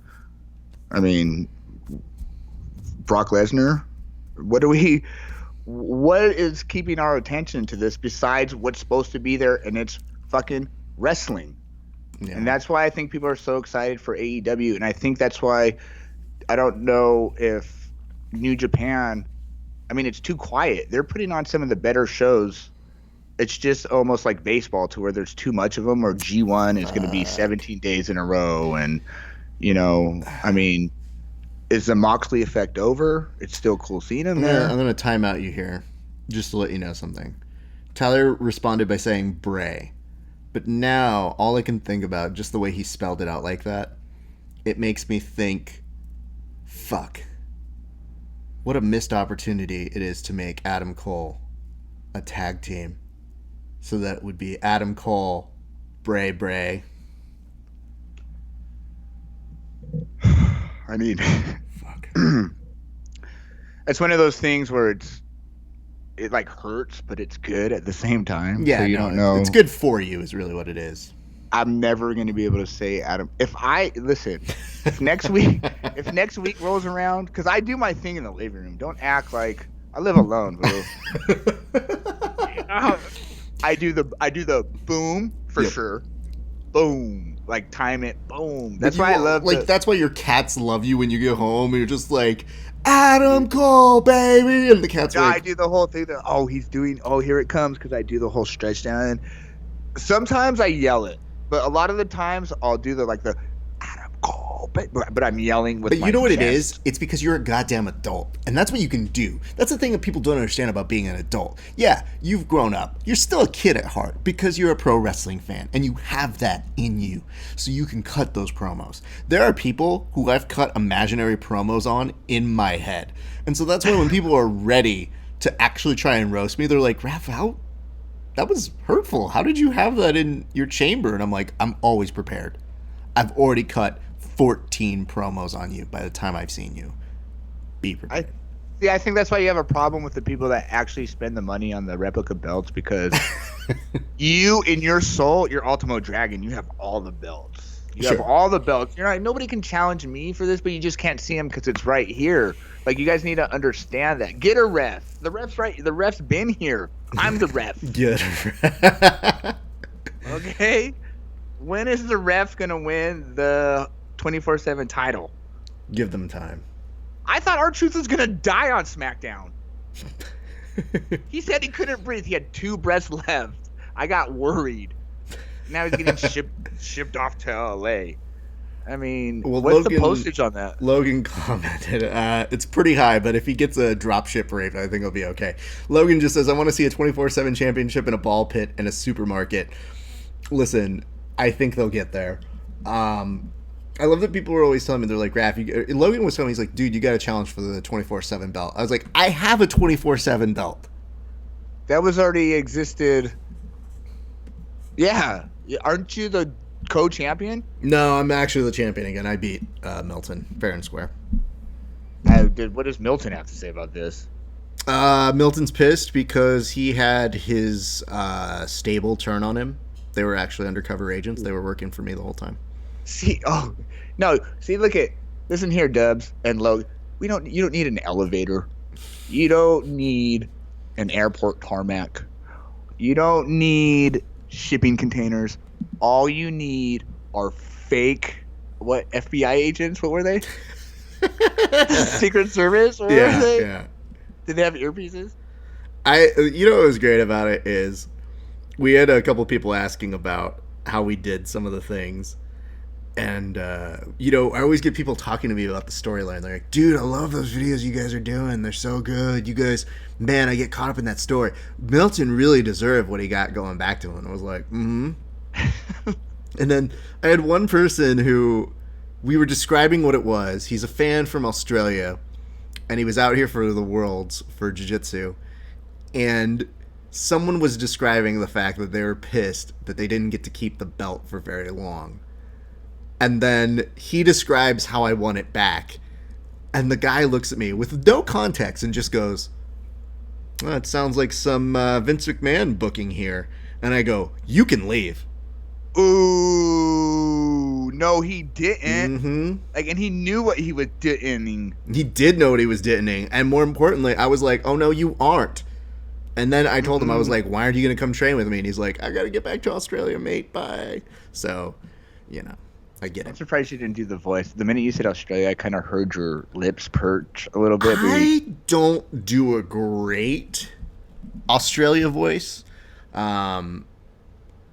I mean, Brock Lesnar. What is keeping our attention to this besides what's supposed to be there, and it's fucking wrestling. Yeah. And that's why I think people are so excited for AEW, and I think that's why I don't know if New Japan, I mean, it's too quiet. They're putting on some of the better shows. It's just almost like baseball to where there's too much of them, or G1 is going to be 17 days in a row. And, I mean, is the Moxley effect over? It's still cool seeing him there. I'm going to time out you here just to let you know something. Tyler responded by saying Bray. But now all I can think about, just the way he spelled it out like that, it makes me think, fuck. What a missed opportunity it is to make Adam Cole a tag team. So that would be Adam Cole, Bray. I mean, fuck. It's one of those things where it like hurts, but it's good at the same time. Yeah, so you don't know. It's good for you, is really what it is. I'm never going to be able to say Adam. If next week rolls around, because I do my thing in the living room. Don't act like I live alone, bro. I do the boom for sure. Boom. Like time it. Boom. That's why I love that's why your cats love you when you get home and you're just like, Adam Cole, baby, and the cat's like, I do the whole thing that he's doing, here it comes, because I do the whole stretch down. And sometimes I yell it, but a lot of the times I'll do the Adam Cole, but I'm yelling with. But my you know what chest. it is? It's because you're a goddamn adult, and that's what you can do. That's the thing that people don't understand about being an adult. Yeah, you've grown up. You're still a kid at heart because you're a pro wrestling fan, and you have that in you, so you can cut those promos. There are people who I've cut imaginary promos on in my head, and so that's why when people are ready to actually try and roast me, they're like, Raph, that was hurtful. How did you have that in your chamber? And I'm like, I'm always prepared. I've already cut 14 promos on you by the time I've seen you. Be prepared. I think that's why you have a problem with the people that actually spend the money on the replica belts, because you, in your soul, you're Ultimo Dragon. You have all the belts. You have all the belts. You're not. Nobody can challenge me for this, but you just can't see them because it's right here. Like, you guys need to understand that. Get a ref. The ref's right. The ref's been here. I'm the ref. Get a ref. Okay. When is the ref gonna win the 24/7 title? Give them time. I thought R-Truth was gonna die on SmackDown. He said he couldn't breathe. He had 2 breaths left. I got worried. Now he's getting shipped off to LA. I mean, what's the postage on that? Logan commented, it's pretty high, but if he gets a drop ship rate, I think he'll be okay. Logan just says, I want to see a 24/7 championship in a ball pit and a supermarket. Listen, I think they'll get there. I love that people were always telling me, they're like, Raph, Logan was telling me, he's like, dude, you got a challenge for the 24/7 belt. I was like, I have a 24/7 belt. That was already existed. Yeah. Aren't you the co-champion? No, I'm actually the champion again. I beat Milton fair and square. What does Milton have to say about this? Milton's pissed because he had his stable turn on him. They were actually undercover agents. They were working for me the whole time. See, oh no, see, look at listen here, Dubs and Logan. You don't need an elevator. You don't need an airport tarmac. You don't need shipping containers. All you need are fake what FBI agents? What were they? Secret Service? What were they? Yeah. Did they have earpieces? You know what was great about it is we had a couple people asking about how we did some of the things. And, I always get people talking to me about the storyline. They're like, dude, I love those videos you guys are doing. They're so good. You guys, man, I get caught up in that story. Milton really deserved what he got going back to him. I was like, mm-hmm. And then I had one person who we were describing what it was. He's a fan from Australia, and he was out here for the Worlds for Jiu-Jitsu. And someone was describing the fact that they were pissed that they didn't get to keep the belt for very long. And then he describes how I won it back. And the guy looks at me with no context and just goes, well, it sounds like some Vince McMahon booking here. And I go, you can leave. Ooh, no, he didn't. Mm-hmm. Like, and he knew what he was detonating. He did know what he was detonating. And more importantly, I was like, oh, no, you aren't. And then I told him, I was like, why aren't you going to come train with me? And he's like, I got to get back to Australia, mate. Bye. So, I get it. I'm surprised you didn't do the voice. The minute you said Australia, I kind of heard your lips perch a little bit. I don't do a great Australia voice.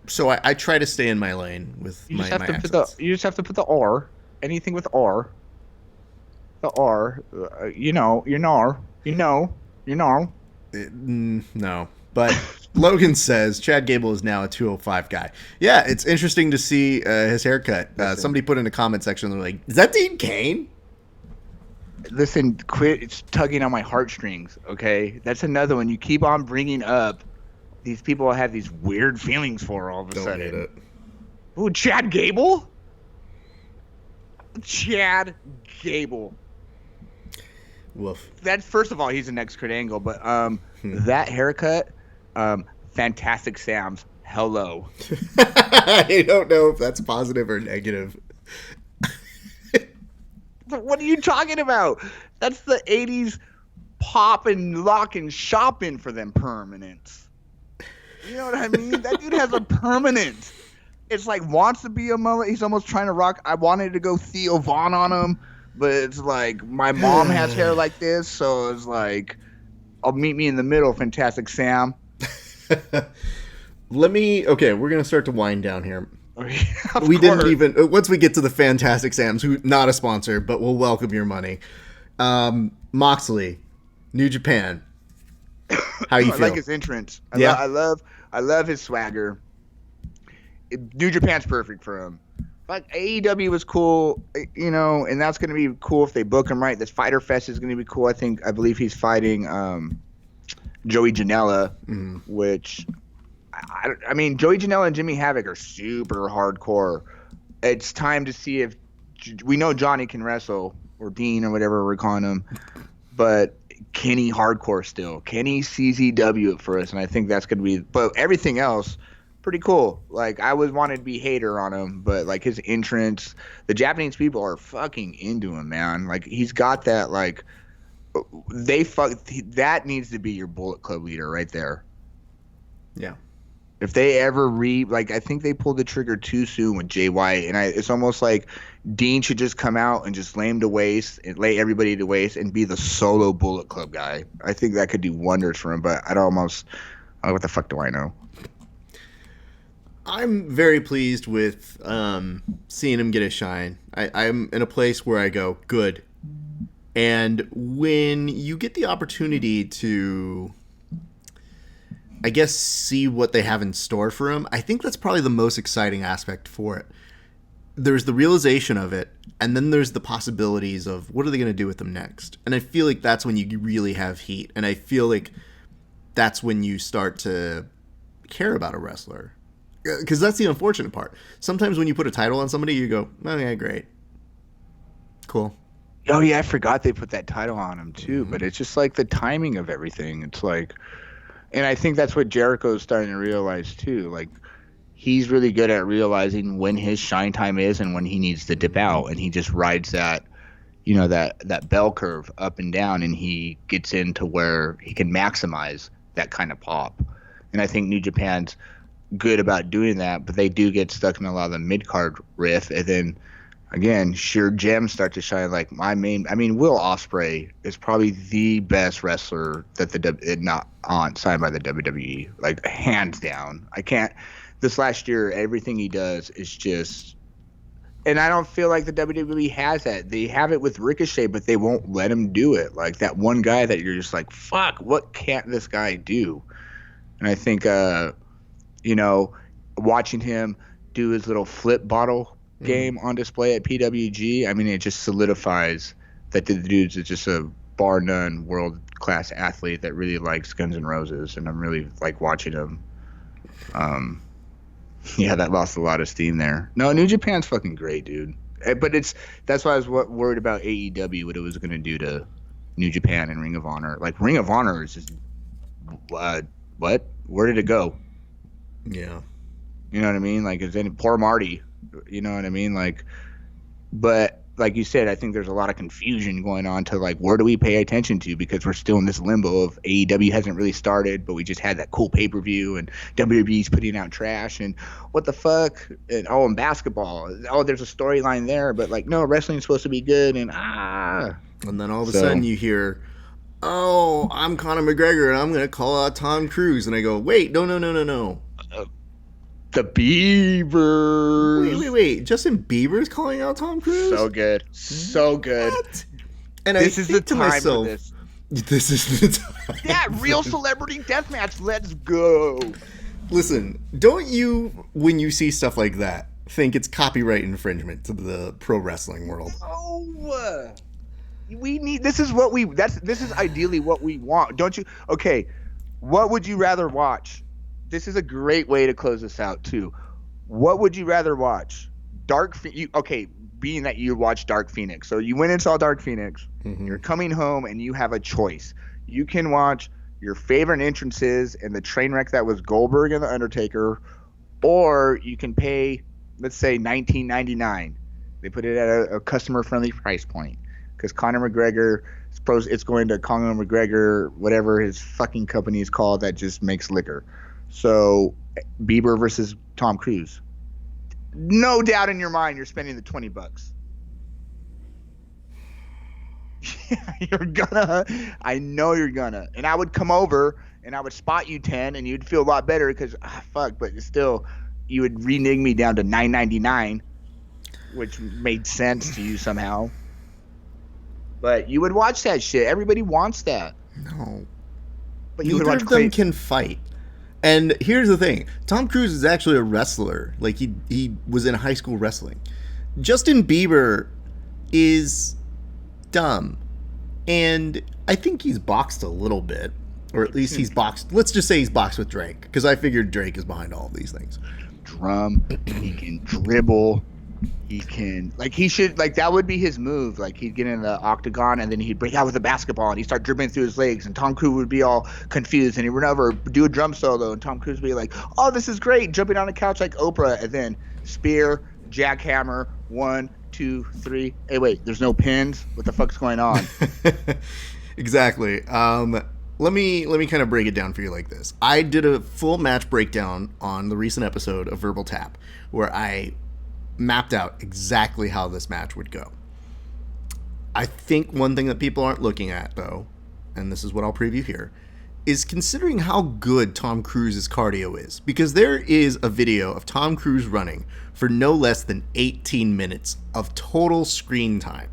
So I try to stay in my lane with my accents. You just have to put the R. Anything with R. The R. No. But Logan says Chad Gable is now a 205 guy. Yeah, it's interesting to see his haircut. Somebody put in the comment section, they're like, is that Dean Cain? Listen, quit tugging on my heartstrings, okay? That's another one. You keep on bringing up these people I have these weird feelings for all of a sudden. Hate it. Ooh, Chad Gable? Chad Gable. Woof. That's, first of all, he's an ex-Kurt Angle, but that haircut... Fantastic Sam's. Hello. I don't know if that's positive or negative. What are you talking about? That's the 80s pop and lock and shopping for them permanents. You know what I mean? That dude has a permanent. It's like wants to be a mullet. He's almost trying to rock. I wanted to go Theo Vaughn on him, but it's like my mom has hair like this, so it's like I'll meet me in the middle, Fantastic Sam. Okay, we're going to start to wind down here. We didn't even, once we get to the Fantastic Sams, who not a sponsor, but will welcome your money. Moxley, New Japan. How you feel? I like his entrance. I love his swagger. New Japan's perfect for him. Like AEW was cool, and that's going to be cool if they book him right. This Fighter Fest is going to be cool. I believe he's fighting Joey Janela, which I mean, Joey Janela and Jimmy Havoc are super hardcore. It's time to see if we know Johnny can wrestle, or Dean, or whatever we're calling him, but can he hardcore still? Can he CZW it for us? And I think that's going to be, but everything else, pretty cool. Like, I was wanted to be hater on him, but like his entrance, the Japanese people are fucking into him, man. Like, he's got that, like, that needs to be your Bullet Club leader right there. Yeah. If they ever I think they pulled the trigger too soon with Jay White, and it's almost like Dean should just come out and just lay him to waste and lay everybody to waste and be the solo Bullet Club guy. I think that could do wonders for him, but what the fuck do I know? I'm very pleased with seeing him get a shine. I'm in a place where I go, good. And when you get the opportunity to, I guess, see what they have in store for him, I think that's probably the most exciting aspect for it. There's the realization of it, and then there's the possibilities of what are they going to do with them next. And I feel like that's when you really have heat. And I feel like that's when you start to care about a wrestler. Because that's the unfortunate part. Sometimes when you put a title on somebody, you go, oh yeah, great. Cool. Oh yeah, I forgot they put that title on him too. Hmm. But it's just like the timing of everything. It's like, and I think that's what Jericho's starting to realize too. Like he's really good at realizing when his shine time is and when he needs to dip Hmm. out, and he just rides that, that bell curve up and down, and he gets into where he can maximize that kind of pop. And I think New Japan's good about doing that, but they do get stuck in a lot of the mid card riff, and then again, sure gems start to shine. Like I mean, Will Ospreay is probably the best wrestler that not on signed by the WWE, like hands down. I can't. This last year, everything he does is just, and I don't feel like the WWE has that. They have it with Ricochet, but they won't let him do it. Like that one guy that you're just like, fuck, what can't this guy do? And I think, you know, watching him do his little flip bottle Hmm. game on display at PWG, I mean, it just solidifies that the dude's is just a bar none world class athlete that really likes Guns N' Roses, and I'm really like watching him. Um, yeah, that lost a lot of steam there. No, New Japan's fucking great, dude. But that's why I was worried about AEW, what it was going to do to New Japan and Ring of Honor. Like Ring of Honor is just what? Where did it go? Yeah. You know what I mean? Like, is any poor Marty? You know what I mean? Like, but like you said, I think there's a lot of confusion going on to like where do we pay attention to, because we're still in this limbo of AEW hasn't really started, but we just had that cool pay per view, and WWE's putting out trash, and what the fuck? And oh, and basketball. Oh, there's a storyline there, but like no, wrestling's supposed to be good, and And then all of a so sudden you hear, "Oh, I'm Conor McGregor, and I'm going to call out Tom Cruise." And I go, "Wait, no, no, no, no, no. uh, the Wait, wait, Beavers. wait. Justin Bieber's calling out Tom Cruise? So good, so good. What?" And I This is the think to time for myself, this. this is the time. Yeah, real celebrity deathmatch. Let's go. Listen, don't you, when you see stuff like that, think it's copyright infringement to the pro wrestling world? No, we need. This is what we. This is ideally what we want, don't you? Okay, what would you rather watch? This is a great way to close this out too. What would you rather watch? Okay, being that you watch Dark Phoenix, so you went and saw Dark Phoenix. Hmm. You're coming home and you have a choice. You can watch your favorite entrances and the train wreck that was Goldberg and the Undertaker, or you can pay, let's say, 19.99. They put it at a customer friendly price point because Conor McGregor, it's going to Conor McGregor, whatever his fucking company is called that just makes liquor. So Bieber versus Tom Cruise. No doubt in your mind, you're spending the $20. You're gonna. I know you're gonna. And I would come over and I would spot you 10, and you'd feel a lot better because fuck, but still, you would renege me down to 9.99, which made sense to you somehow. But you would watch that shit. Everybody wants that. No. But you would Neither watch of them Clay. can fight. And here's the thing: Tom Cruise is actually a wrestler. Like he was in high school wrestling. Justin Bieber is dumb, and I think he's boxed a little bit, or at least he's boxed. Let's just say he's boxed with Drake, because I figured Drake is behind all of these things. Drum. He can dribble. He can, like, he should, like, that would be his move. Like, he'd get in the octagon and then he'd break out with a basketball and he'd start dribbling through his legs, and Tom Cruise would be all confused and he'd run over, do a drum solo, and Tom Cruise would be like, oh, this is great, jumping on a couch like Oprah, and then spear, jackhammer, 1, 2, 3. Hey, wait, there's no pins. What the fuck's going on? Exactly. Let me kind of break it down for you like this. I did a full match breakdown on the recent episode of Verbal Tap, where I mapped out exactly how this match would go. I think one thing that people aren't looking at, though, and this is what I'll preview here, is considering how good Tom Cruise's cardio is. Because there is a video of Tom Cruise running for no less than 18 minutes of total screen time.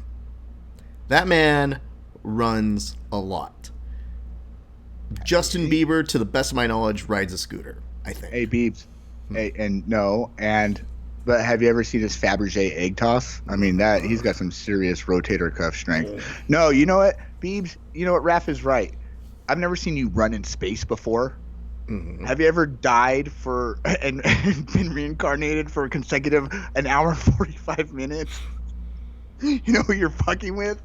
That man runs a lot. Justin Bieber, to the best of my knowledge, rides a scooter, I Hey, think. Beebs. Hey, and no, and but have you ever seen his Fabergé egg toss? I mean, that he's got some serious rotator cuff strength. No, you know what, Beebs? You know what, Raph is right. I've never seen you run in space before. Mm-hmm. Have you ever died for and been reincarnated for a consecutive an hour and 45 minutes? You know who you're fucking with?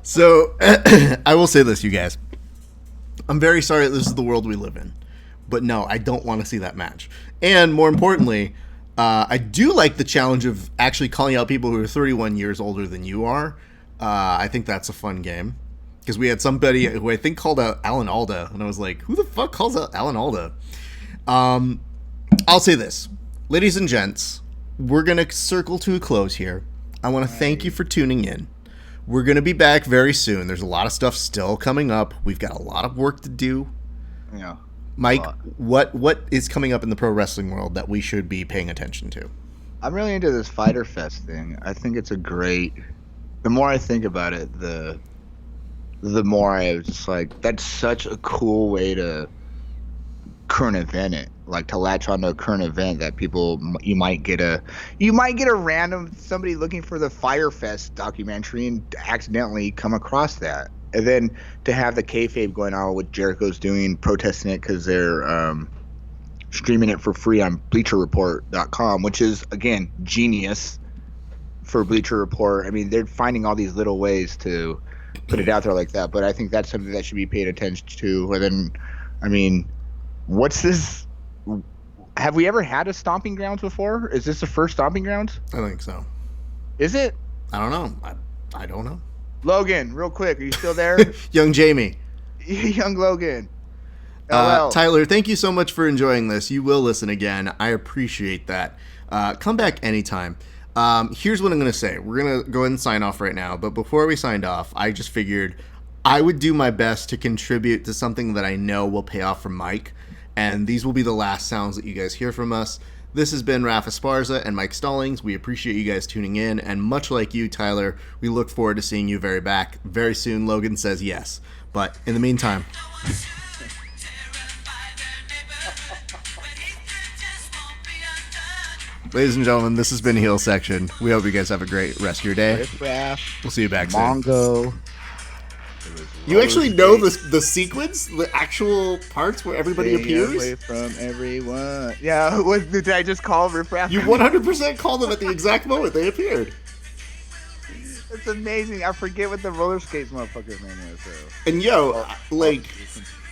So, I will say this, you guys. I'm very sorry that this is the world we live in. But no, I don't want to see that match. And more importantly, I do like the challenge of actually calling out people who are 31 years older than you are. I think that's a fun game. Because we had somebody who I think called out Alan Alda. And I was like, who the fuck calls out Alan Alda? I'll say this. Ladies and gents, we're going to circle to a close here. I want to thank you for tuning in. We're going to be back very soon. There's a lot of stuff still coming up. We've got a lot of work to do. Yeah. Mike, what is coming up in the pro wrestling world that we should be paying attention to? I'm really into this Fighter Fest thing. I think it's a great. The more I think about it, the more I was just like, that's such a cool way to current event it, like to latch onto a current event that people you might get a random somebody looking for the Fire Fest documentary and accidentally come across that, and then to have the kayfabe going on with Jericho's doing protesting it because they're streaming it for free on BleacherReport.com, which is again genius for Bleacher Report. I mean, they're finding all these little ways to put it out there like that, but I think that's something that should be paid attention to. And then, I mean, what's this? Have we ever had a stomping grounds before? Is this the first stomping grounds? I think so. Is it? I don't know. I don't know. Logan, real quick, are you still there? Young Jamie. Young Logan. LL. Tyler, thank you so much for enjoying this. You will listen again. I appreciate that. Come back anytime. Here's what I'm going to say. We're going to go ahead and sign off right now. But before we signed off, I just figured I would do my best to contribute to something that I know will pay off for Mike. And these will be the last sounds that you guys hear from us. This has been Rafa Esparza and Mike Stallings. We appreciate you guys tuning in. And much like you, Tyler, we look forward to seeing you very soon. Logan says yes. But in the meantime... Ladies and gentlemen, this has been Heel Section. We hope you guys have a great rest of your day. We'll see you back soon. Mongo. You actually know the sequence, the actual parts where everybody appears? Away from everyone. Yeah, did I just call Riff Raff? You 100% called them at the exact moment they appeared. It's amazing. I forget what the roller skates motherfucker's name is. So. And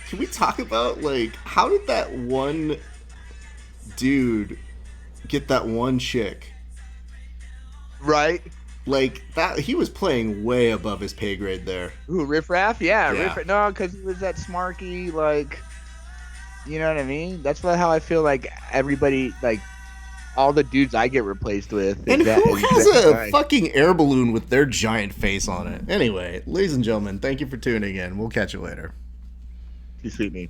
can we talk about, how did that one dude get that one chick? Right? That he was playing way above his pay grade there. Ooh, Riff Raff? Yeah. Riff. No, because he was that smarky, you know what I mean? That's how I feel like everybody, all the dudes I get replaced with. And who has a fucking air balloon with their giant face on it? Anyway, ladies and gentlemen, thank you for tuning in. We'll catch you later. You sweet me.